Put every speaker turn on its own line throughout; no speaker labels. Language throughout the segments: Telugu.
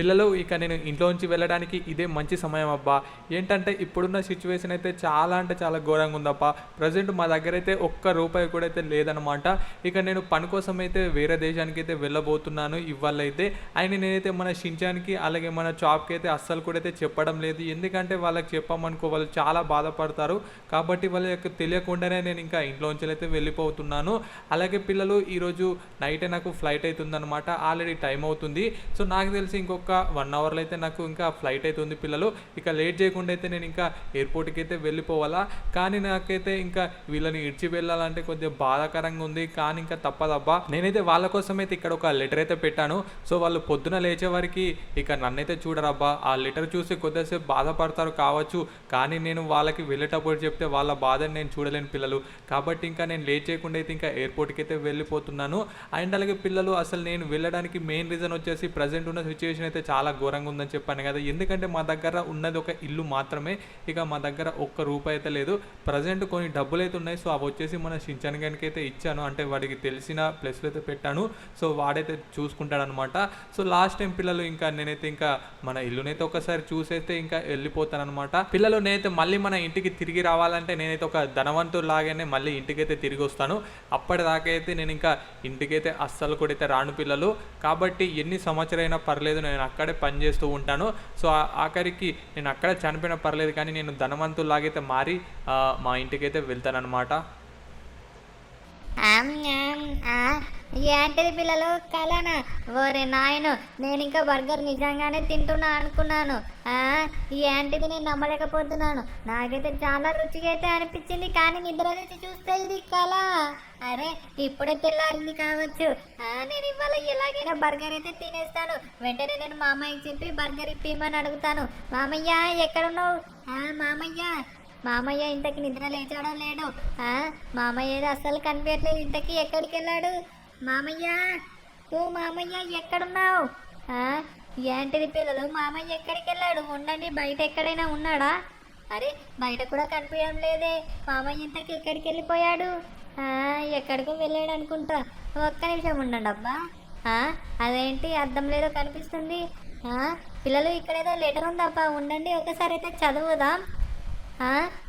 పిల్లలు ఇక నేను ఇంట్లోంచి వెళ్ళడానికి ఇదే మంచి సమయం అబ్బా. ఏంటంటే ఇప్పుడున్న సిచ్యువేషన్ అయితే చాలా అంటే చాలా ఘోరంగా ఉందబ్బా. ప్రజెంట్ మా దగ్గర అయితే ఒక్క రూపాయి కూడా అయితే లేదనమాట. ఇక నేను పని కోసం అయితే వేరే దేశానికి అయితే వెళ్ళబోతున్నాను ఇవాళ అయితే. అయినా నేనైతే మన షించాన్కి అలాగే మన షాప్కి అయితే అస్సలు కూడా అయితే చెప్పడం లేదు. ఎందుకంటే వాళ్ళకి చెప్పామనుకో వాళ్ళు చాలా బాధపడతారు. కాబట్టి వాళ్ళకి తెలియకుండానే నేను ఇంకా ఇంట్లోంచి అయితే వెళ్ళిపోతున్నాను. అలాగే పిల్లలు ఈరోజు నైటే నాకు ఫ్లైట్ అవుతుందన్నమాట. ఆల్రెడీ టైం అవుతుంది. సో నాకు తెలిసి ఇంకొక 1 అవర్లో అయితే నాకు ఇంకా ఫ్లైట్ అయితే ఉంది పిల్లలు. ఇక లేట్ చేయకుండా అయితే నేను ఇంకా ఎయిర్పోర్ట్కి అయితే వెళ్ళిపోవాలా. కానీ నాకైతే ఇంకా వీళ్ళని ఇడిచి వెళ్ళాలంటే కొద్దిగా బాధాకరంగా ఉంది. కానీ ఇంకా తప్పదబ్బా. నేనైతే వాళ్ళ కోసం అయితే ఇక్కడ ఒక లెటర్ అయితే పెట్టాను. సో వాళ్ళు పొద్దున లేచే వారికి ఇక నన్నైతే చూడరబ్బా. ఆ లెటర్ చూసి కొద్దిసేపు బాధపడతారు కావచ్చు. కానీ నేను వాళ్ళకి వెళ్ళేటప్పుడు చెప్తే వాళ్ళ బాధని నేను చూడలేను పిల్లలు. కాబట్టి ఇంకా నేను లేట్ చేయకుండా అయితే ఇంకా ఎయిర్పోర్ట్కి అయితే వెళ్ళిపోతున్నాను. అండ్ అలాగే పిల్లలు అసలు నేను వెళ్ళడానికి మెయిన్ రీజన్ వచ్చేసి ప్రజెంట్ ఉన్న సిచ్యువేషన్ అయితే చాలా ఘోరంగా ఉందని చెప్పాను కదా. ఎందుకంటే మా దగ్గర ఉన్నది ఒక ఇల్లు మాత్రమే. ఇక మా దగ్గర ఒక్క రూపాయి అయితే లేదు. ప్రజెంట్ కొన్ని డబ్బులు అయితే ఉన్నాయి. సో అవి వచ్చేసి మన షించాన్ గానికి అయితే ఇచ్చాను. అంటే వాడికి తెలిసిన ప్లేస్లో అయితే పెట్టాను. సో వాడైతే చూసుకుంటాడనమాట. సో లాస్ట్ టైం పిల్లలు ఇంకా నేనైతే ఇంకా మన ఇల్లునైతే ఒకసారి చూసేస్తే ఇంకా వెళ్ళిపోతానమాట. పిల్లలు నేనైతే మళ్ళీ మన ఇంటికి తిరిగి రావాలంటే నేనైతే ఒక ధనవంతుడు లాగానే మళ్ళీ ఇంటికైతే తిరిగి వస్తాను. అప్పటిదాకైతే నేను ఇంకా ఇంటికైతే అస్సలు కూడా అయితే రాను పిల్లలు. కాబట్టి ఎన్ని సంవత్సరాలైనా పర్లేదు, నేను అక్కడే పని చేస్తూ ఉంటాను. సో ఆఖరికి నేను అక్కడే చనిపోయినా పర్లేదు, కానీ నేను ధనవంతులాగైతే మారి మా ఇంటికైతే వెళ్తానన్నమాట.
ఏంటిది పిల్లలు కలనా? ఓరే నాయను, నేను ఇంకా బర్గర్ నిజంగానే తింటున్నా అనుకున్నాను. ఏంటిది, నేను నమ్మలేకపోతున్నాను. నాకైతే చాలా రుచిగా అయితే అనిపించింది, కానీ నిద్ర నుంచి చూస్తే ఇది కళ. అరే ఇప్పుడే తెల్లారింది కావచ్చు. నేను ఇవాళ ఎలాగైనా బర్గర్ అయితే తినేస్తాను. వెంటనే నేను మామయ్యకి చెప్పి బర్గర్ ఇప్పిమని అడుగుతాను. మామయ్య ఎక్కడున్నావు? మామయ్య ఇంతకి నిద్ర లేచాడో లేడు? మామయ్య అస్సలు కనిపించట్లేదు. ఇంతకి ఎక్కడికి వెళ్ళాడు? మామయ్య, ఓ మామయ్య ఎక్కడున్నావు? ఏంటిది పిల్లలు, మామయ్య ఎక్కడికి వెళ్ళాడు? ఉండండి, బయట ఎక్కడైనా ఉన్నాడా? అరే బయట కూడా కనిపించడం లేదే. మామయ్య ఇంతకి ఎక్కడికి వెళ్ళిపోయాడు? ఎక్కడికో వెళ్ళాడు అనుకుంటా. ఒక్క నిమిషం ఉండండి అబ్బా. అదేంటి అర్థం లేదో కనిపిస్తుంది. పిల్లలు ఇక్కడేదో లెటర్ ఉందబ్బా, ఉండండి ఒకసారి అయితే చదువుదాం.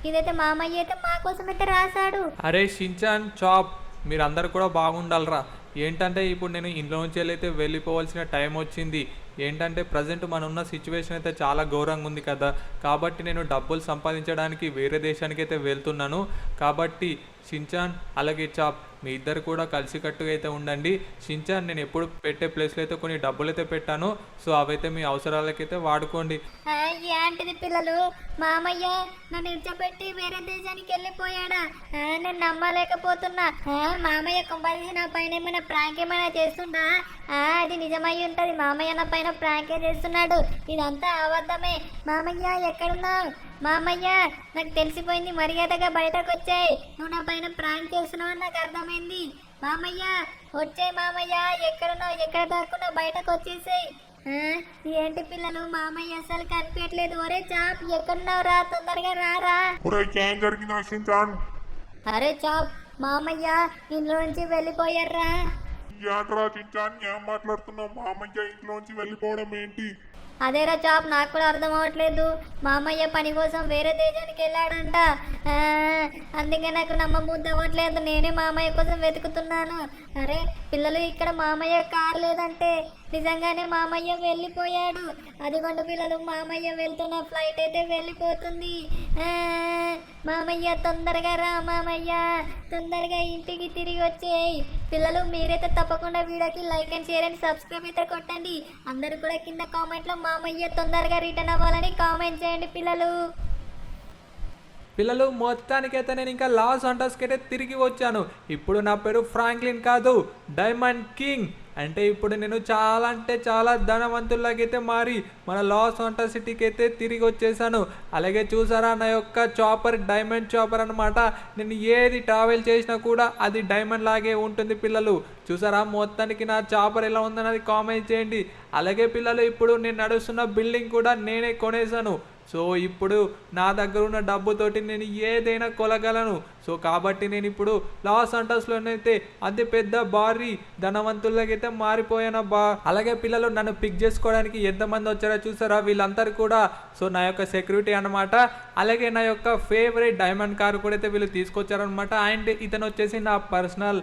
ఇదైతే మామయ్య అయితే మా కోసం అయితే రాశాడు.
అరే షించాన్ చాప్, మీరందరూ కూడా బాగుండాలరా. ఏంటంటే ఇప్పుడు నేను ఇంట్లో నుంచి అయితే వెళ్ళిపోవాల్సిన టైం వచ్చింది. ఏంటంటే ప్రజెంట్ మనం ఉన్న సిచ్యువేషన్ అయితే చాలా ఘోరంగా ఉంది కదా. కాబట్టి నేను డబ్బులు సంపాదించడానికి వేరే దేశానికి అయితే వెళ్తున్నాను. కాబట్టి షించాన్ అలాగే చాప్, మీ ఇద్దరు కూడా కలిసికట్టుగా అయితే ఉండండి. షించాన్, నేను ఎప్పుడు పెట్టే ప్లేస్లో అయితే కొన్ని డబ్బులు అయితే పెట్టాను. సో అవైతే మీ అవసరాలకైతే వాడుకోండి.
ఏంటిది పిల్లలు, మామయ్య నన్ను ఇచ్చపెట్టి వేరే దేశానికి వెళ్ళిపోయాడా? నేను నమ్మలేకపోతున్నా. మామయ్య కొంపదీసి నా పైన ఏమైనా ప్రాంక్ ఏమైనా చేస్తుందా? అది నిజమై ఉంటది. మామయ్య నా పైన ప్రాంకే చేస్తున్నాడు. ఇదంతా అబద్ధమే. మామయ్య ఎక్కడున్నావు? మామయ్య నాకు తెలిసిపోయింది, మర్యాదగా బయటకు వచ్చాయి. నువ్వు నా పైన ప్రాంక్ చేస్తున్నావు నాకు అర్థమైంది. మామయ్య వచ్చాయి. మామయ్య ఎక్కడున్నావు? ఎక్కడ దాక్కున్నావు? బయటకు వచ్చేసాయి. ఏంటి పిల్లలు, మామయ్య అసలు కనిపించట్లేదు. ఒరే చాప్ ఎక్కడున్నావు రా, తొందరగా రారా. అరే చాప్, మామయ్య ఇంట్లో నుంచి వెళ్ళిపోయారా?
ఏం మాట్లాడుతున్నావు? మామయ్య ఇంట్లోంచి వెళ్ళిపోవడం ఏంటి?
అదేరా చాప్, నాకు కూడా అర్థం అవ్వట్లేదు. మామయ్య పని కోసం వేరే దేశానికి వెళ్ళాడంట. అందుకే నాకు నమ్మబుద్ధి అవ్వట్లేదు. నేనే మామయ్య కోసం వెతుకుతున్నాను. అరే పిల్లలు, ఇక్కడ మామయ్య కారు లేదంటే నిజంగానే మామయ్య వెళ్ళిపోయాడు. అదిగోండి పిల్లలు, మామయ్య వెళ్తున్న ఫ్లైట్ అయితే వెళ్ళిపోతుంది. మామయ్య తొందరగా రా. మామయ్య తొందరగా ఇంటికి తిరిగి వచ్చేయి. పిల్లలు మీరైతే తప్పకుండా వీడియోకి like and share and subscribe అయితే కొట్టండి. అందరూ కూడా కింద కామెంట్లో మామయ్య తొందరగా రిటర్న్ అవ్వాలని కామెంట్ చేయండి
పిల్లలు మొత్తానికైతే నేను ఇంకా లాస్ ఏంజెల్స్కి అయితే తిరిగి వచ్చాను. ఇప్పుడు నా పేరు ఫ్రాంక్లిన్ కాదు, డైమండ్ కింగ్. అంటే ఇప్పుడు నేను చాలా అంటే చాలా ధనవంతులకైతే మారి మన లాస్ ఏంజెల్స్ సిటీకి అయితే తిరిగి వచ్చేసాను. అలాగే చూసారా, నా యొక్క చాపర్ డైమండ్ చాపర్ అనమాట. నేను ఏది ట్రావెల్ చేసినా కూడా అది డైమండ్ లాగే ఉంటుంది పిల్లలు. చూసారా, మొత్తానికి నా చాపర్ ఎలా ఉందన్నది కామెంట్ చేయండి. అలాగే పిల్లలు, ఇప్పుడు నేను నడుస్తున్న బిల్డింగ్ కూడా నేనే కొనేసాను. సో ఇప్పుడు నా దగ్గర ఉన్న డబ్బుతోటి నేను ఏదైనా కొనగలను. సో కాబట్టి నేను ఇప్పుడు లాస్ ఏంజల్స్లోనైతే అతి పెద్ద భారీ ధనవంతులకైతే మారిపోయానబ్బా. అలాగే పిల్లలు నన్ను పిక్ చేసుకోవడానికి ఎంతమంది వచ్చారో చూసారా, వీళ్ళందరూ కూడా సో నా యొక్క సెక్యూరిటీ అనమాట. అలాగే నా యొక్క ఫేవరెట్ డైమండ్ కార్ కూడా అయితే వీళ్ళు తీసుకొచ్చారనమాట. అండ్ ఇతను వచ్చేసి నా పర్సనల్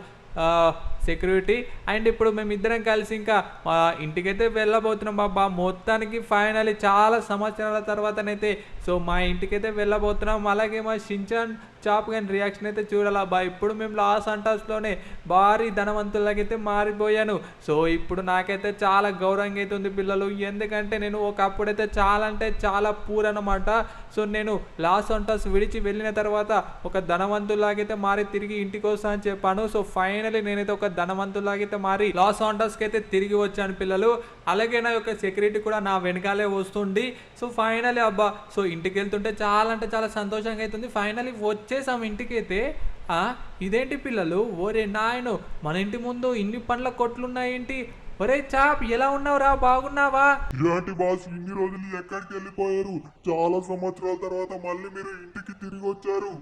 సెక్యూరిటీ. అండ్ ఇప్పుడు మేమిద్దరం కలిసి ఇంకా మా ఇంటికైతే వెళ్ళబోతున్నాం బాబా. మొత్తానికి ఫైనల్లీ చాలా సంవత్సరాల తర్వాతనైతే సో మా ఇంటికైతే వెళ్ళబోతున్నాం. అలాగే మా షించాన్ చాప్ కానీ రియాక్షన్ అయితే చూడాలా బా. ఇప్పుడు మేము లాస్ ఏంజల్స్లోనే భారీ ధనవంతులకైతే మారిపోయాను. సో ఇప్పుడు నాకైతే చాలా గౌరవంగా అయితే ఉంది పిల్లలు, ఎందుకంటే నేను ఒకప్పుడైతే చాలా అంటే చాలా పూర్ అనమాట. సో నేను లాస్ ఏంజల్స్ విడిచి వెళ్ళిన తర్వాత ఒక ధనవంతులాగైతే మారి తిరిగి ఇంటికి వస్తా అని చెప్పాను. సో ఫైనల్లీ నేనైతే ఒక ధనవంతులాగైతే మారి లాస్ ఏంజల్స్కి అయితే తిరిగి వచ్చాను పిల్లలు. అలాగే నా యొక్క సెక్యూరిటీ కూడా నా వెనకాలే వస్తుంది. సో ఫైనల్లీ అబ్బా సో ఇంటికి వెళ్తుంటే చాలా అంటే చాలా సంతోషంగా అవుతుంది. ఫైనల్లీ వచ్చేసాం ఇంటికైతే. ఇదేంటి పిల్లలు, ఓరే నాయను మన ఇంటి ముందు ఇన్ని పండ్ల కొట్లున్నాయేంటి? ఒరే చాప్, ఎలా ఉన్నావురా, బాగున్నావా?
ఇలాంటి బాస్ ఇన్ని రోజులు ఎక్కడికి వెళ్ళిపోయారు? చాలా సంవత్సరాల తర్వాత మళ్ళీ మీరు ఇంటికి తిరిగి వచ్చారు.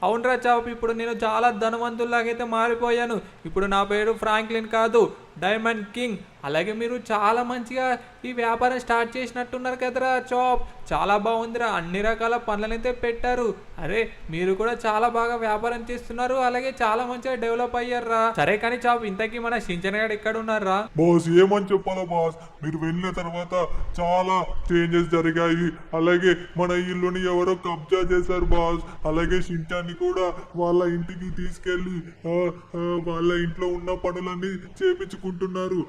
అవునరా చాప్, ఇప్పుడు నేను చాలా ధనవంతుల్లాగైతే మారిపోయాను. ఇప్పుడు నా పేరు ఫ్రాంక్లిన్ కాదు, డైమండ్ కింగ్. అలాగే మీరు చాలా మంచిగా ఈ వ్యాపారం స్టార్ట్ చేసినట్టున్నారు కదరా చాప్, చాలా బాగుందిరా. అన్ని రకాల పనులనైతే పెట్టారు. అరే మీరు కూడా చాలా బాగా వ్యాపారం చేస్తున్నారు, అలాగే చాలా మంచిగా డెవలప్ అయ్యారా. సరే కానీ చాప్, ఇంతకీ మన షించాన్ గాడు ఎక్కడ ఉన్నారా?
బాస్ ఏమని చెప్పాలా బాస్, మీరు వెళ్ళిన తర్వాత చాలా చేంజెస్ జరిగాయి. అలాగే మన ఇల్లుని ఎవరో కబ్జా చేశారు బాస్. అలాగే షించాన్ని కూడా వాళ్ళ ఇంటికి తీసుకెళ్లి వాళ్ళ ఇంట్లో ఉన్న పనులన్నీ చేపించుకుంటున్నారు.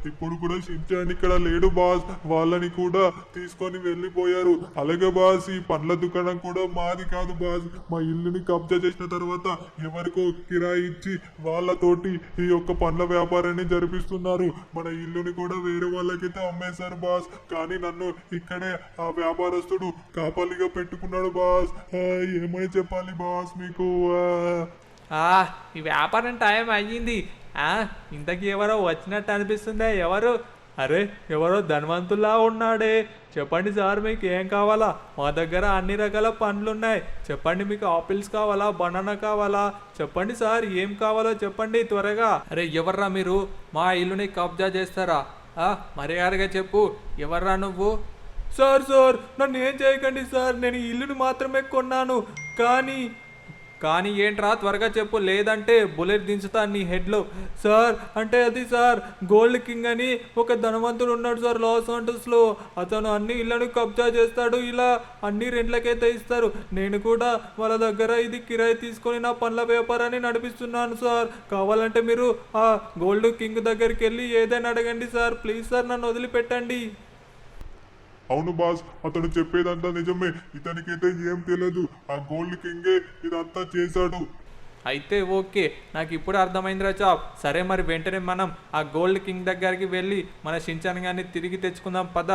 ఇప్పుడు కూడా షించాన్ ఇక్కడ లేడు బాస్, వాళ్ళని కూడా తీసుకొని వెళ్ళిపోయారు. అలాగే బాస్ ఈ పండ్ల దుకాణం కూడా మాది కాదు బాస్. మా ఇల్లుని కబ్జా చేసిన తర్వాత ఎవరికో కిరాయి ఇచ్చి వాళ్ళతోటి ఈ యొక్క పండ్ల వ్యాపారాన్ని జరిపిస్తున్నారు. మన ఇల్లుని కూడా వేరే వాళ్ళకైతే అమ్మేశారు బాస్. కానీ నన్ను ఇక్కడే ఆ వ్యాపారస్తుడు కాపలిగా పెట్టుకున్నాడు బాస్. ఏమని చెప్పాలి బాస్ మీకు?
ఈ వ్యాపారం టైం అయ్యింది. ఇంతకీ ఎవరో వచ్చినట్టు అనిపిస్తుందే, ఎవరు? అరే ఎవరో ధనవంతుల్లా ఉన్నాడే. చెప్పండి సార్, మీకు ఏం కావాలా? మా దగ్గర అన్ని రకాల పండ్లు ఉన్నాయి. చెప్పండి, మీకు ఆపిల్స్ కావాలా, బనానా కావాలా? చెప్పండి సార్, ఏం కావాలో చెప్పండి త్వరగా. అరే ఎవర్రా మీరు, మా ఇల్లుని కబ్జా చేస్తారా? మర్యాదగా చెప్పు, ఎవర్రా నువ్వు? సార్ సార్ నన్ను ఏం చేయకండి సార్, నేను ఈ ఇల్లుని మాత్రమే కొన్నాను. కానీ ఏంట్రా, త్వరగా చెప్పు, లేదంటే బుల్లెట్ దించుతా నీ హెడ్లో. సార్ అంటే అది సార్, గోల్డ్ కింగ్ అని ఒక ధనవంతుడు ఉన్నాడు సార్ లాస్ ఏంజల్స్లో. అతను అన్ని ఇళ్ళను కబ్జా చేస్తాడు, ఇలా అన్ని రెంట్లకైతే ఇస్తారు. నేను కూడా వాళ్ళ దగ్గర ఇది కిరాయి తీసుకొని నా పండ్ల వ్యాపారాన్ని నడిపిస్తున్నాను సార్. కావాలంటే మీరు ఆ గోల్డ్ కింగ్ దగ్గరికి వెళ్ళి ఏదైనా అడగండి సార్. ప్లీజ్ సార్, నన్ను వదిలిపెట్టండి.
అవును బాస్, అతను చెప్పేదంతా నిజమే. ఇతనికైతే ఏం తెలియదు, ఆ గోల్డ్ కింగే ఇదంతా చేశాడు.
అయితే ఓకే, నాకు ఇప్పుడు అర్థమైందిరా చాప్. సరే మరి వెంటనే మనం ఆ గోల్డ్ కింగ్ దగ్గరికి వెళ్ళి మన షించాన్ గారిని తిరిగి తెచ్చుకుందాం పద.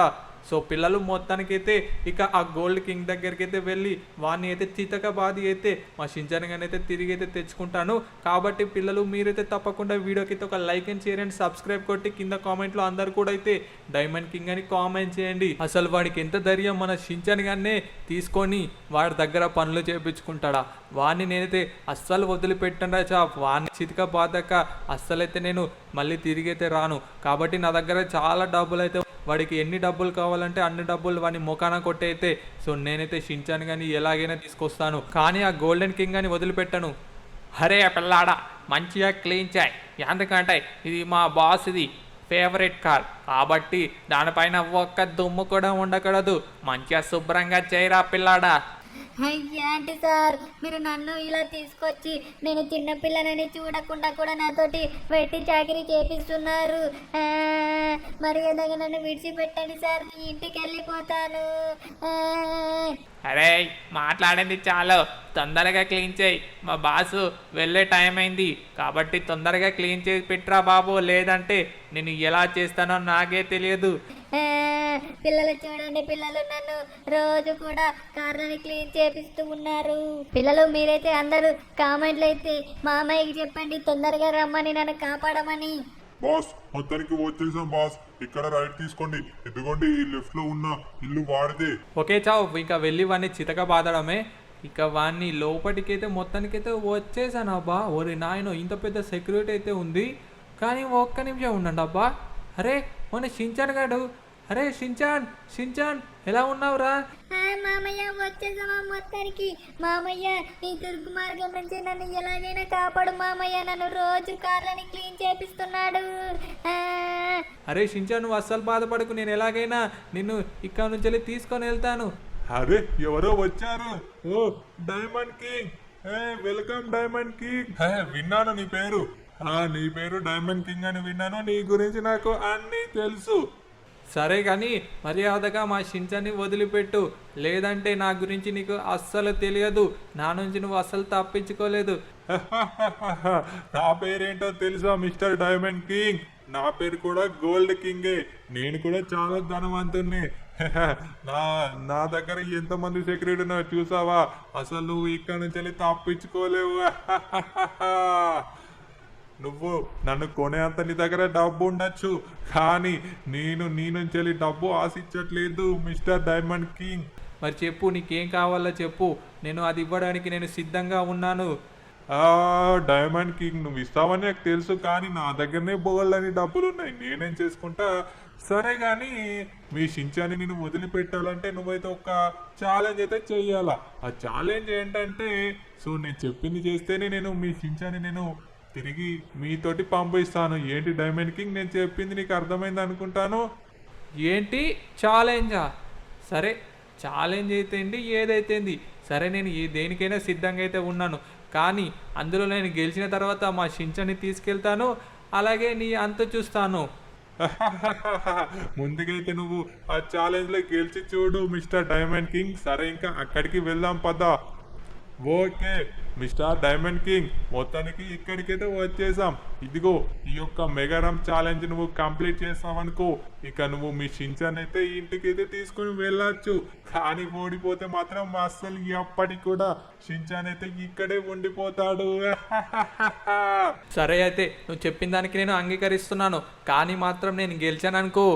సో పిల్లలు మొత్తానికైతే ఇక ఆ గోల్డ్ కింగ్ దగ్గరికి అయితే వెళ్ళి వాడిని అయితే చితక బాధి అయితే మా షించాన్ గారిని అయితే తిరిగి అయితే తెచ్చుకుంటాను. కాబట్టి పిల్లలు మీరైతే తప్పకుండా వీడియోకి అయితే ఒక like and share and subscribe కొట్టి కింద కామెంట్లో అందరు కూడా అయితే డైమండ్ కింగ్ అని కామెంట్ చేయండి. అసలు వాడికి ఎంత ధైర్యం మన షించాన్ గారినే తీసుకొని వాడి దగ్గర పనులు చేయించుకుంటాడా? వాడిని నేనైతే అస్సలు వదిలిపెట్టండా చాప్. వాడిని చితక బాధక అస్సలైతే నేను మళ్ళీ తిరిగి అయితే రాను. కాబట్టి నా దగ్గర చాలా డబ్బులు అయితే, వాడికి ఎన్ని డబ్బులు కావాలంటే అన్ని డబ్బులు వాడిని మొకాన కొట్టయితే సో నేనైతే షించాన్ కానీ ఎలాగైనా తీసుకొస్తాను. కానీ ఆ గోల్డెన్ కింగ్ అని వదిలిపెట్టను. అరే పిల్లాడా, మంచిగా క్లీన్ చేయి, ఎందుకంటే ఇది మా బాస్ ఇది ఫేవరెట్ కార్ కాబట్టి దానిపైన ఒక్క దుమ్ము కూడా ఉండకూడదు. మంచిగా శుభ్రంగా చేయరా పిల్లాడా.
అయ్యా అంటే సార్, మీరు నన్ను ఇలా తీసుకొచ్చి నేను చిన్నపిల్లనని చూడకుండా కూడా నాతోటి వెట్టి చాకరీ చేపిస్తున్నారు. మర్యాదగా నన్ను విడిచిపెట్టండి సార్, మీ ఇంటికి వెళ్ళిపోతాను.
అరే మాట్లాడింది చాలు, తొందరగా క్లీన్ చేయి. మా బాసు వెళ్ళే టైం అయింది కాబట్టి తొందరగా క్లీన్ చేసి పెట్టరా బాబు, లేదంటే నేను ఎలా చేస్తానో నాకే తెలియదు.
పిల్లలు చూడండి, పిల్లలు నన్ను రోజు కూడా కార్లని క్లీన్ చేపిస్తూ ఉన్నారు. పిల్లలు మీరైతే అందరూ కామెంట్లు అయితే మామయ్యకి చెప్పండి తొందరగా రమ్మని, నన్ను కాపాడమని.
బాస్ మొత్తానికి వచ్చేసాం బాస్. ఇక్కడ రైట్ తీసుకోండి. ఇదిగోండి ఈ లెఫ్ట్ లో ఉన్న ఇల్లు వాడితే.
ఓకే చావు, ఇంకా వెళ్ళి వాడిని చితక బాదడమే. ఇక వాడిని లోపలికైతే మొత్తానికైతే వచ్చేసాను అబ్బా. ఓరి నాయనో, ఇంత పెద్ద సెక్యూరిటీ అయితే ఉంది. కానీ ఒక్క నిమిషం ఉండండి అబ్బా. అరే మన షించాన్ గాడు, అరే షించాన్ ఎలా ఉన్నావురా?
మామయ్య వచ్చేసామా మొత్తానికి. మామయ్య నీ దుర్గమార్గం నుంచి నన్ను ఎలాగైనా కాపాడు మామయ్య. నన్ను రోజు కార్లని క్లీన్ చేపిస్తున్నాడు.
అరే షించాన్, నువ్వు అస్సలు బాధపడకు, నేను ఎలాగైనా నిన్ను ఇక్కడ నుంచి వెళ్ళి తీసుకొని వెళ్తాను.
అరే ఎవరో వచ్చారు. ఓ diamond king, welcome diamond king. విన్నాను నీ పేరు. నీ పేరు డైమండ్ కింగ్ అని విన్నాను. నీ గురించి నాకు అన్నీ తెలుసు.
సరే కానీ మర్యాదగా మా షించాన్ని వదిలిపెట్టు, లేదంటే నా గురించి నీకు అస్సలు తెలియదు. నా నుంచి నువ్వు అస్సలు తప్పించుకోలేదు.
నా పేరేంటో తెలుసా మిస్టర్ డైమండ్ కింగ్? నా పేరు కూడా గోల్డ్ కింగే. నేను కూడా చాలా ధనవంతుణ్ణి. నా దగ్గర ఎంతమంది సెక్యూరిటీ ఉన్నారో చూసావా? అసలు నువ్వు ఇక్కడ నుంచి వెళ్ళి తప్పించుకోలేవు. నువ్వు నన్ను కొనేంత నీ దగ్గర డబ్బు ఉండొచ్చు, కానీ నేను నీ నుంచి వెళ్ళి డబ్బు ఆశించట్లేదు మిస్టర్ డైమండ్ కింగ్.
మరి చెప్పు, నీకేం కావాలో చెప్పు, నేను అది ఇవ్వడానికి నేను సిద్ధంగా ఉన్నాను.
డైమండ్ కింగ్, నువ్వు ఇస్తావని నాకు తెలుసు, కానీ నా దగ్గరనే బోల్డని డబ్బులు ఉన్నాయి. నేనేం చేసుకుంటా. సరే కానీ మీ షించాన్ని నేను వదిలిపెట్టాలంటే నువ్వైతే ఒక ఛాలెంజ్ అయితే చెయ్యాలా. ఆ ఛాలెంజ్ ఏంటంటే, సో నేను చెప్పింది చేస్తేనే నేను మీ షించాన్ని నేను తిరిగి మీతోటి పంపిస్తాను. ఏంటి డైమండ్ కింగ్, నేను చెప్పింది నీకు అర్థమైంది అనుకుంటాను.
ఏంటి ఛాలెంజా? సరే ఛాలెంజ్ అయితే ఏదైతేంది సరే, నేను దేనికైనా సిద్ధంగా అయితే ఉన్నాను. కానీ అందులో నేను గెలిచిన తర్వాత మా షించాన్ని తీసుకెళ్తాను, అలాగే నీ అంత చూస్తాను.
ముందుకైతే నువ్వు ఆ ఛాలెంజ్ లో గెలిచి చూడు మిస్టర్ డైమండ్ కింగ్. సరే ఇంకా అక్కడికి వెళ్దాం పదా. ఓకే మిస్టర్ డైమండ్ కింగ్, మొత్తానికి ఇక్కడికైతే వచ్చేసాం. ఇదిగో ఈ యొక్క మెగారామ్ ఛాలెంజ్ నువ్వు కంప్లీట్ చేసావనుకో, ఇక నువ్వు మీ షించాన్ అయితే ఇంటికైతే తీసుకుని వెళ్ళొచ్చు. కానీ ఓడిపోతే మాత్రం అస్సలు ఎప్పటికి కూడా షించాన్ అయితే ఇక్కడే ఉండిపోతాడు.
సరే అయితే నువ్వు చెప్పిన దానికి నేను అంగీకరిస్తున్నాను, కానీ మాత్రం నేను గెలిచాను అనుకో,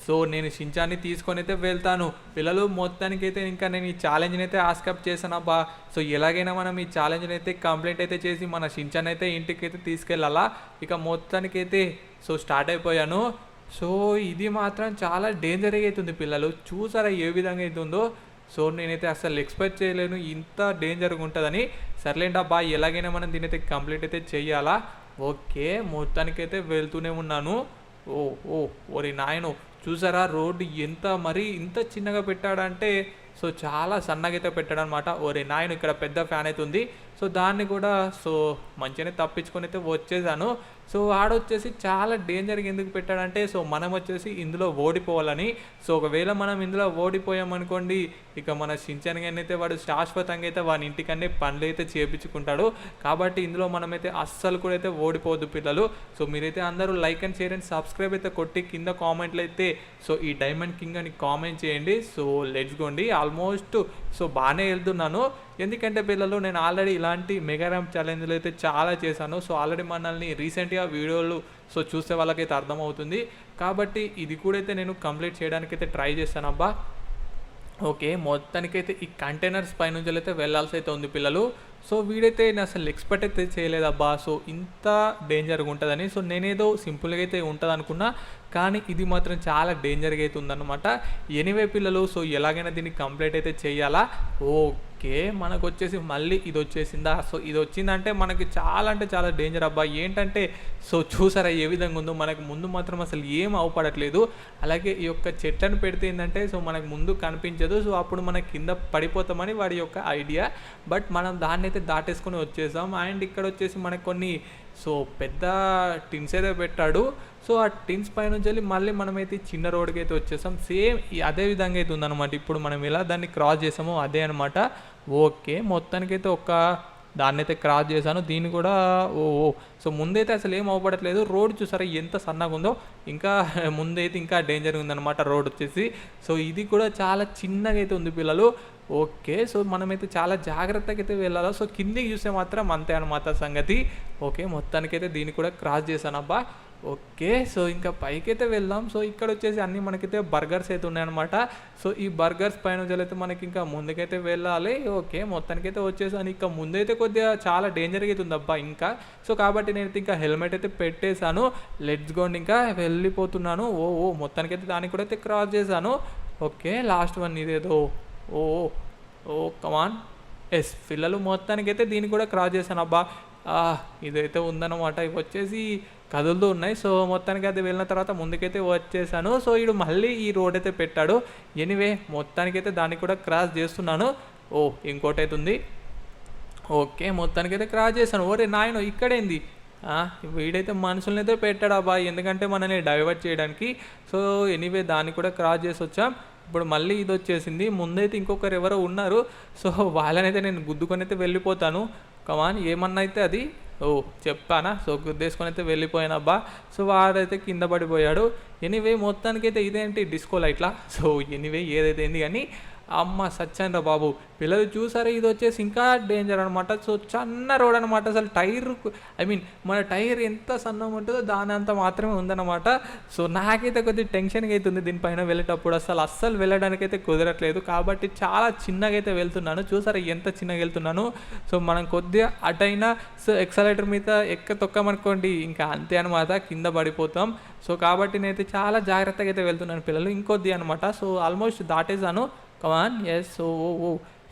సో నేను షించాన్ని తీసుకొని అయితే వెళ్తాను. పిల్లలు మొత్తానికి అయితే ఇంకా నేను ఈ ఛాలెంజ్ని అయితే ఆస్కప్ చేశాను అబ్బా. సో ఎలాగైనా మనం ఈ ఛాలెంజ్ని అయితే కంప్లీట్ అయితే చేసి మన షించాన్ అయితే ఇంటికి అయితే తీసుకెళ్ళాలా. ఇక మొత్తానికి అయితే సో స్టార్ట్ అయిపోయాను. సో ఇది మాత్రం చాలా డేంజర్ అవుతుంది పిల్లలు, చూసారా ఏ విధంగా అవుతుందో. సో నేనైతే అసలు ఎక్స్పెక్ట్ చేయలేను ఇంత డేంజర్గా ఉంటుందని. సర్లేండి అబ్బా, ఎలాగైనా మనం దీని అయితే కంప్లీట్ అయితే చెయ్యాలా. ఓకే మొత్తానికైతే వెళ్తూనే ఉన్నాను. ఓరి నాయను, చూసారా రోడ్డు ఇంత చిన్నగా పెట్టాడంటే, సో చాలా సన్నగా అయితే పెట్టాడనమాట. ఓరే నాయన, ఇక్కడ పెద్ద ఫ్యాన్ అయితే ఉంది. సో దాన్ని కూడా సో మంచిగానే తప్పించుకొని అయితే వచ్చేసాను. సో ఆడొచ్చేసి చాలా డేంజర్గా ఎందుకు పెట్టాడంటే, సో మనం వచ్చేసి ఇందులో ఓడిపోవాలని. సో ఒకవేళ మనం ఇందులో ఓడిపోయామనుకోండి, ఇక మన షించాన్ గారిని అయితే వాడు శాశ్వతంగా అయితే వాని ఇంటికన్నే పనులు అయితే చేయించుకుంటాడు. కాబట్టి ఇందులో మనమైతే అస్సలు కూడా అయితే ఓడిపోవద్దు పిల్లలు. సో మీరైతే అందరూ like and share and subscribe అయితే కొట్టి కింద కామెంట్లు అయితే సో ఈ డైమండ్ కింగ్ అని కామెంట్ చేయండి. So let's Gondi. Almost so బాగానే వెళ్తున్నాను, ఎందుకంటే పిల్లలు నేను ఆల్రెడీ ఇలాంటి మెగారామ్ ఛాలెంజ్లు అయితే చాలా చేశాను. సో ఆల్రెడీ మనల్ని రీసెంట్గా వీడియోలు సో చూసే వాళ్ళకైతే అర్థమవుతుంది. కాబట్టి ఇది కూడా అయితే నేను కంప్లీట్ చేయడానికైతే ట్రై చేస్తాను అబ్బా. ఓకే మొత్తానికైతే ఈ కంటైనర్స్ పైనుంచి అయితే వెళ్ళాల్సి అయితే ఉంది పిల్లలు. సో వీడైతే నేను అసలు ఎక్స్పెక్ట్ అయితే చేయలేదబ్బా, సో ఇంత డేంజర్గా ఉంటుందని. సో నేనేదో సింపుల్గా అయితే ఉంటుంది అనుకున్నా, కానీ ఇది మాత్రం చాలా డేంజర్గా అయితే ఉందన్నమాట. ఎనీవే పిల్లలు, సో ఎలాగైనా దీన్ని కంప్లీట్ అయితే చేయాలా. ఓకే మనకు వచ్చేసి మళ్ళీ ఇది వచ్చేసిందా. సో ఇది వచ్చిందంటే మనకి చాలా అంటే చాలా డేంజర్ అబ్బా. ఏంటంటే సో చూసారా ఏ విధంగా ఉందో, మనకు ముందు మాత్రం అసలు ఏం అవపడట్లేదు. అలాగే ఈ యొక్క చెట్లను పెడితే ఏంటంటే సో మనకు ముందు కనిపించదు, సో అప్పుడు మనకి కింద పడిపోతామని వాడి యొక్క ఐడియా. బట్ మనం దాన్ని అయితే దాటేసుకొని వచ్చేసాం. అండ్ ఇక్కడ వచ్చేసి మనకు కొన్ని సో పెద్ద టిన్స్ అయితే పెట్టాడు. సో ఆ టిన్స్ పై నుంచి వెళ్ళి మళ్ళీ మనమైతే చిన్న రోడ్కి అయితే వచ్చేసాం. సేమ్ అదే విధంగా అయితే ఉందన్నమాట. ఇప్పుడు మనం ఎలా దాన్ని క్రాస్ చేసామో అదే అనమాట. ఓకే మొత్తానికైతే ఒక దాన్ని అయితే క్రాస్ చేశాను. దీన్ని కూడా సో ముందైతే అసలు ఏం అవపడట్లేదు. రోడ్ చూసారా ఎంత సన్నగా ఉందో, ఇంకా ముందైతే ఇంకా డేంజర్ ఉందన్నమాట రోడ్ వచ్చేసి. సో ఇది కూడా చాలా చిన్నగా అయితే ఉంది పిల్లలు. ఓకే సో మనమైతే చాలా జాగ్రత్తగా అయితే వెళ్ళాలి. సో కిందికి చూస్తే మాత్రం అంతే అనమాట సంగతి. ఓకే మొత్తానికైతే దీన్ని కూడా క్రాస్ చేశాను అబ్బా. ఓకే. సో, ఇంకా పైకైతే వెళ్దాం. సో, ఇక్కడొచ్చేసి అన్నీ మనకైతే బర్గర్స్ అయితే ఉన్నాయన్నమాట. సో, ఈ బర్గర్స్ పైనుంచెలైతే మనకింకా ముందుకైతే వెళ్ళాలి. ఓకే. మొత్తానికైతే వచ్చేసాను. ఇక ముందైతే కొద్దిగా చాలా డేంజర్‌గా అయితే ఉందబ్బా ఇంకా. సో, కాబట్టి నేనైతే ఇంకా హెల్మెట్ అయితే పెట్టేశాను. లెట్స్ గో అండి, ఇంకా వెళ్ళిపోతున్నాను. మొత్తానికైతే దాన్ని కూడా అయితే క్రాస్ చేశాను. ఓకే. లాస్ట్ వన్ ఇదేదో ఓహ్! కమాన్. యెస్. పిల్లలు మొత్తానికైతే దీన్ని కూడా క్రాస్ చేశానబ్బా. ఇదైతే ఉందన్నమాట. ఇవి వచ్చేసి కదులుతూ ఉన్నాయి. సో, మొత్తానికి అది వెళ్ళిన తర్వాత ముందుకైతే వచ్చేసాను. సో, ఈడు మళ్ళీ ఈ రోడ్ అయితే పెట్టాడు. ఎనీవే మొత్తానికైతే దాన్ని కూడా క్రాస్ చేస్తున్నాను. ఇంకోటైతే ఉంది. ఓకే. మొత్తానికైతే క్రాస్ చేశాను. ఓరే నాయనో ఇక్కడేంది? వీడైతే మనుషులనైతే పెట్టాడబ్బా, ఎందుకంటే మనల్ని డైవర్ట్ చేయడానికి. సో, ఎనీవే దాన్ని కూడా క్రాస్ చేసి వచ్చాం. ఇప్పుడు మళ్ళీ ఇది వచ్చేసింది. ముందైతే ఇంకొకరు ఎవరో ఉన్నారు. సో, వాళ్ళనైతే నేను గుద్దుకొని అయితే వెళ్ళిపోతాను. కమాన్. ఏమన్నా అయితే అది చెప్పానా? సో, గుద్దేసుకొని అయితే వెళ్ళిపోయానబ్బా. సో, వాడైతే కింద పడిపోయాడు. ఎనీవే మొత్తానికైతే ఇదేంటి డిస్కో లైట్లా. సో, ఎనీవే ఏదైతే ఏంది కానీ అమ్మ సచ్చానురా బాబు. పిల్లలు చూసారా, ఇది వచ్చేసి ఇంకా డేంజర్ అనమాట. సో, సన్న రోడ్ అనమాట. అసలు మన టైర్ ఎంత సన్నం ఉంటుందో దాని అంత మాత్రమే ఉందన్నమాట. సో, నాకైతే కొద్దిగా టెన్షన్గా అవుతుంది దీనిపైన వెళ్ళేటప్పుడు. అస్సలు వెళ్ళడానికైతే కుదరట్లేదు. కాబట్టి చాలా చిన్నగా అయితే వెళ్తున్నాను. చూసారా ఎంత చిన్నగా వెళ్తున్నాను. సో, మనం కొద్దిగా అటైనా సో ఎక్సలేటర్ మీద తొక్కమనుకోండి ఇంకా అంతే అనమాట, కింద పడిపోతాం. సో, కాబట్టి నేనైతే చాలా జాగ్రత్తగా అయితే వెళ్తున్నాను పిల్లలు. ఇంకొద్ది అనమాట. సో, ఆల్మోస్ట్ దాటేసాను. కమాన్. ఎస్.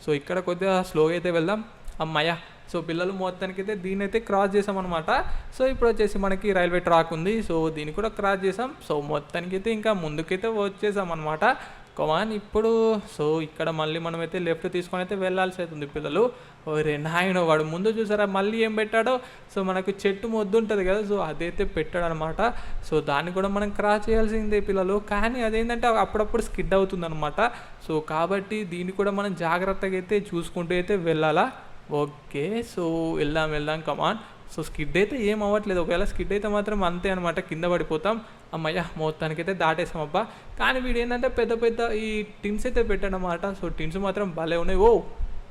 సో, ఇక్కడ కొద్దిగా స్లోగా అయితే వెళ్దాం. అమ్మాయ. సో, పిల్లలు మొత్తానికైతే దీన్ని అయితే క్రాస్ చేసామన్నమాట. సో, ఇప్పుడు వచ్చేసి మనకి రైల్వే ట్రాక్ ఉంది. సో, దీన్ని కూడా క్రాస్ చేసాం. సో, మొత్తానికైతే ఇంకా ముందుకైతే వచ్చేసాం అనమాట. కమాన్. ఇప్పుడు సో, ఇక్కడ మళ్ళీ మనమైతే లెఫ్ట్ తీసుకొని అయితే వెళ్ళాల్సి అవుతుంది పిల్లలు. ఓరే నాయనో, వాడు ముందు చూసారా మళ్ళీ ఏం పెట్టాడో. సో, మనకు చెట్టు మొద్దు ఉంటుంది కదా, సో అదైతే పెట్టాడు అనమాట. సో, దాన్ని కూడా మనం క్రాస్ చేయాల్సిందే పిల్లలు. కానీ అదేంటంటే అప్పుడప్పుడు స్కిడ్ అవుతుంది అనమాట. సో, కాబట్టి దీన్ని కూడా మనం జాగ్రత్తగా అయితే చూసుకుంటూ అయితే వెళ్ళాలా. ఓకే. సో, వెళ్దాం కమాన్. సో, స్కిడ్ అయితే ఏం అవ్వట్లేదు. ఒకవేళ స్కిడ్ అయితే మాత్రం అంతే అనమాట, కింద పడిపోతాం. అమ్మయ్య మొత్తానికైతే దాటేసామబ్బా. కానీ వీడు ఏంటంటే పెద్ద ఈ టిన్స్ అయితే పెట్టాడనమాట. సో, టిన్స్ మాత్రం భలే ఉన్నాయి.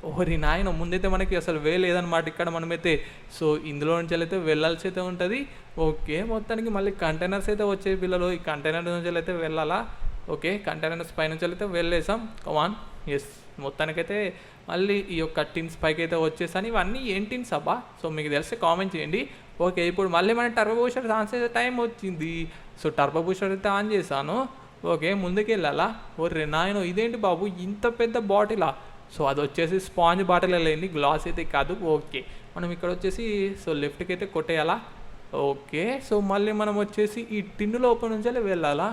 ఓరి నాయన, ముందైతే మనకి అసలు వే లేదనమాట ఇక్కడ మనమైతే. సో, ఇందులో నుంచి అయితే వెళ్ళాల్సి అయితే ఉంటుంది. ఓకే. మొత్తానికి మళ్ళీ కంటైనర్స్ అయితే వచ్చే పిల్లలు. ఈ కంటైనర్ నుంచి అయితే వెళ్ళాలా. ఓకే. కంటైనర్స్ పైనుంచి అయితే వెళ్ళేసాం. కమాన్. ఎస్. మొత్తానికైతే మళ్ళీ ఈ యొక్క టిన్స్ పైకి అయితే వచ్చేసాను. ఇవన్నీ ఏం టిన్స్ అబ్బా? సో, మీకు తెలిస్తే కామెంట్ చేయండి. ఓకే. ఇప్పుడు మళ్ళీ మన టర్బో బూస్టర్ ఆన్ చేసే టైం వచ్చింది. సో, టర్బో బూస్టర్ అయితే ఆన్ చేశాను. ఓకే. ముందుకు వెళ్ళాలా. ఓరే నాయనో, ఇదేంటి బాబు ఇంత పెద్ద బాటిలా? సో, అది వచ్చేసి స్పాంజ్ బాటిల్ వెళ్ళింది, గ్లాస్ అయితే కాదు. ఓకే. మనం ఇక్కడ వచ్చేసి సో లెఫ్ట్కి అయితే కొట్టేయాలా. ఓకే. సో, మళ్ళీ మనం వచ్చేసి ఈ టిన్ను లోపల నుంచి వెళ్ళాలా.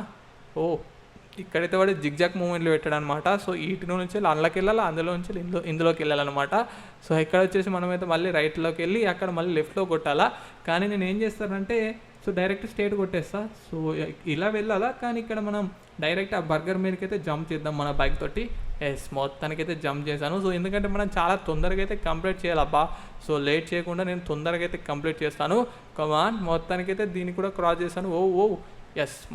ఇక్కడైతే వాడు జిగ్జాక్ మూమెంట్లు పెట్టాడు అనమాట. సో, ఈ టిన్ను నుంచి అందులోకి వెళ్ళాలి, అందులో నుంచి ఇందులోకి వెళ్ళాలన్నమాట. సో, ఇక్కడ వచ్చేసి మనమైతే మళ్ళీ రైట్లోకి వెళ్ళి అక్కడ మళ్ళీ లెఫ్ట్లో కొట్టాలా. కానీ నేను ఏం చేస్తానంటే సో డైరెక్ట్ స్ట్రేట్ కొట్టేస్తా. సో, ఇలా వెళ్ళాలా. కానీ ఇక్కడ మనం డైరెక్ట్ ఆ బర్గర్ మీదకైతే జంప్ చేద్దాం మన బైక్ తోటి. మొత్తానికైతే జంప్ చేశాను. సో, ఎందుకంటే మనం చాలా తొందరగా అయితే కంప్లీట్ చేయాలబ్బా. సో, లేట్ చేయకుండా నేను తొందరగా అయితే కంప్లీట్ చేస్తాను. కమాన్. మొత్తానికైతే దీన్ని కూడా క్రాస్ చేశాను.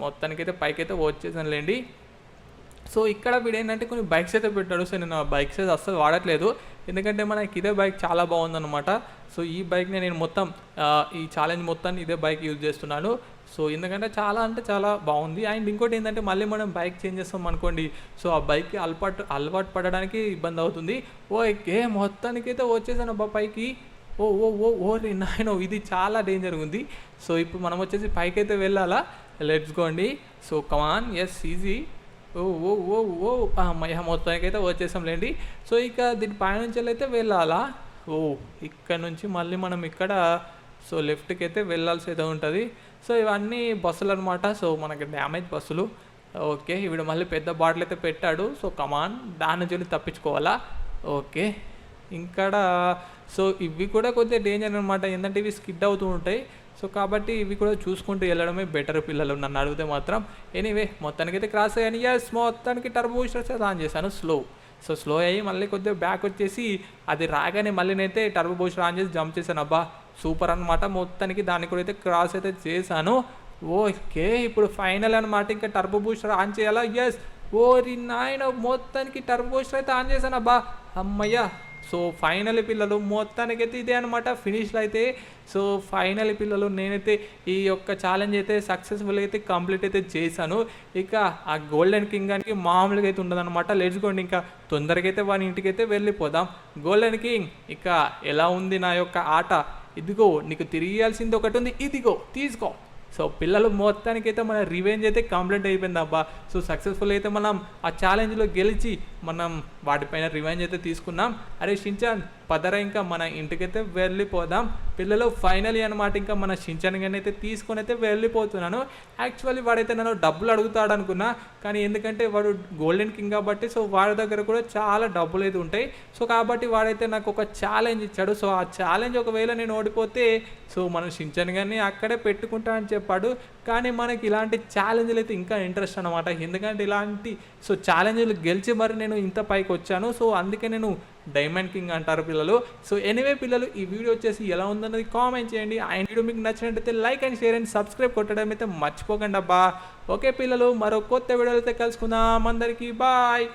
మొత్తానికైతే పైకైతే వచ్చేసాను లేండి. సో, ఇక్కడ వీడు ఏంటంటే కొన్ని బైక్స్ అయితే పెట్టాడు. సో, నేను ఆ బైక్స్ అయితే అస్సలు వాడట్లేదు, ఎందుకంటే మనకి ఇదే బైక్ చాలా బాగుందన్నమాట. సో, ఈ బైక్ని నేను మొత్తం ఈ ఛాలెంజ్ మొత్తాన్ని ఇదే బైక్ యూజ్ చేస్తున్నాను. సో, ఎందుకంటే చాలా అంటే చాలా బాగుంది. అండ్ ఇంకోటి ఏంటంటే మళ్ళీ మనం బైక్ చేంజ్ చేస్తాం అనుకోండి, సో ఆ బైక్కి అలవాటు పడడానికి ఇబ్బంది అవుతుంది. ఓకే. మొత్తానికైతే వచ్చేసాను అబ్బా పైకి. ఓరే నాయనో, ఇది చాలా డేంజర్గా ఉంది. సో, ఇప్పుడు మనం వచ్చేసి పైకి అయితే వెళ్ళాలా. లెట్స్ గో అండి. సో, కమాన్. ఈజీ. అమ్మయ్య మొత్తానికి అయితే వచ్చేసాంలేండి. సో, ఇక దీని పైనుంచి అయితే వెళ్ళాలా. ఇక్కడ నుంచి మళ్ళీ మనం ఇక్కడ సో లెఫ్ట్కి అయితే వెళ్ళాల్సి అయితే ఉంటుంది. సో, ఇవన్నీ బస్సులు అనమాట. సో, మనకి డ్యామేజ్ బస్సులు. ఓకే. వీడు మళ్ళీ పెద్ద బాటిల్ అయితే పెట్టాడు. సో, కమాన్. దాని నుంచి తప్పించుకోవాలా. ఓకే. ఇక్కడ సో ఇవి కూడా కొద్దిగా డేంజర్ అనమాట, ఏంటంటే ఇవి స్కిడ్ అవుతూ ఉంటాయి. సో, కాబట్టి ఇవి కూడా చూసుకుంటూ వెళ్ళడమే బెటర్ పిల్లలు నన్ను అడిగితే మాత్రం. ఎనీవే మొత్తానికైతే క్రాస్ అయ్యాను. మొత్తానికి టర్బో బూస్టర్ ఆన్ చేశాను. స్లో అయ్యి మళ్ళీ కొద్దిగా బ్యాక్ వచ్చేసి అది రాగానే మళ్ళీ నేనైతే టర్బో బూస్టర్ ఆన్ చేసి జంప్ చేశాను. అబ్బా సూపర్ అనమాట. మొత్తానికి దాన్ని కూడా అయితే క్రాస్ అయితే చేశాను. ఓకే. ఇప్పుడు ఫైనల్ అనమాట, ఇంకా టర్బో బూస్టర్ ఆన్ చేయాలా. ఓరి నాయన, మొత్తానికి టర్బో బూస్టర్ అయితే ఆన్ చేశాను. అబ్బా అమ్మయ్య. సో ఫైనల్ పిల్లలు మొత్తానికైతే ఇదే అనమాట ఫినిష్లో అయితే. సో ఫైనల్ పిల్లలు నేనైతే ఈ యొక్క ఛాలెంజ్ అయితే సక్సెస్ఫుల్ అయితే కంప్లీట్ అయితే చేశాను. ఇక ఆ గోల్డెన్ కింగ్ అని మామూలుగా అయితే ఉండదన్నమాట. లేచుకోండి ఇంకా తొందరగా అయితే వాని ఇంటికైతే వెళ్ళిపోదాం. గోల్డెన్ కింగ్ ఇక ఎలా ఉంది నా యొక్క ఆట? ఇదిగో నీకు తిరిగాల్సింది ఒకటి ఉంది, ఇదిగో తీసుకో. సో పిల్లలు మొత్తానికైతే మన రివెంజ్ అయితే కంప్లీట్ అయిపోయింది అబ్బా. సో సక్సెస్ఫుల్ అయితే మనం ఆ ఛాలెంజ్లో గెలిచి మనం వాటిపైన రివెంజ్ అయితే తీసుకున్నాం. అరే షించాన్ పదర ఇంకా మన ఇంటికైతే వెళ్ళిపోదాం. పిల్లలు ఫైనలీ అనమాట ఇంకా మన షించాన్ గారిని అయితే తీసుకొని అయితే వెళ్ళిపోతున్నాను. యాక్చువల్లీ వాడైతే నన్ను డబ్బులు అడుగుతాడు అనుకున్నా, కానీ ఎందుకంటే వాడు గోల్డెన్ కింగ్ కాబట్టి సో వాడి దగ్గర కూడా చాలా డబ్బులు అయితే ఉంటాయి. సో కాబట్టి వాడైతే నాకు ఒక ఛాలెంజ్ ఇచ్చాడు. సో ఆ ఛాలెంజ్ ఒకవేళ నేను ఓడిపోతే సో మన షించాన్ గారిని అక్కడే పెట్టుకుంటా అని చెప్పాడు. కానీ మనకి ఇలాంటి ఛాలెంజ్లు అయితే ఇంకా ఇంట్రెస్ట్ అనమాట. ఎందుకంటే ఇలాంటి సో ఛాలెంజ్లు గెలిచి మరి నేను ఇంత పైకి వచ్చాను. సో అందుకే నేను డైమండ్ కింగ్ అంటారు పిల్లలు. సో ఎనీవే పిల్లలు ఈ వీడియో వచ్చేసి ఎలా ఉందన్నది కామెంట్ చేయండి. ఆ వీడియో మీకు నచ్చినట్టయితే like and share and subscribe కొట్టడం అయితే మర్చిపోకండి అబ్బా. ఓకే పిల్లలు, మరో కొత్త వీడియోలో అయితే కలుసుకుందాం. అందరికీ బాయ్.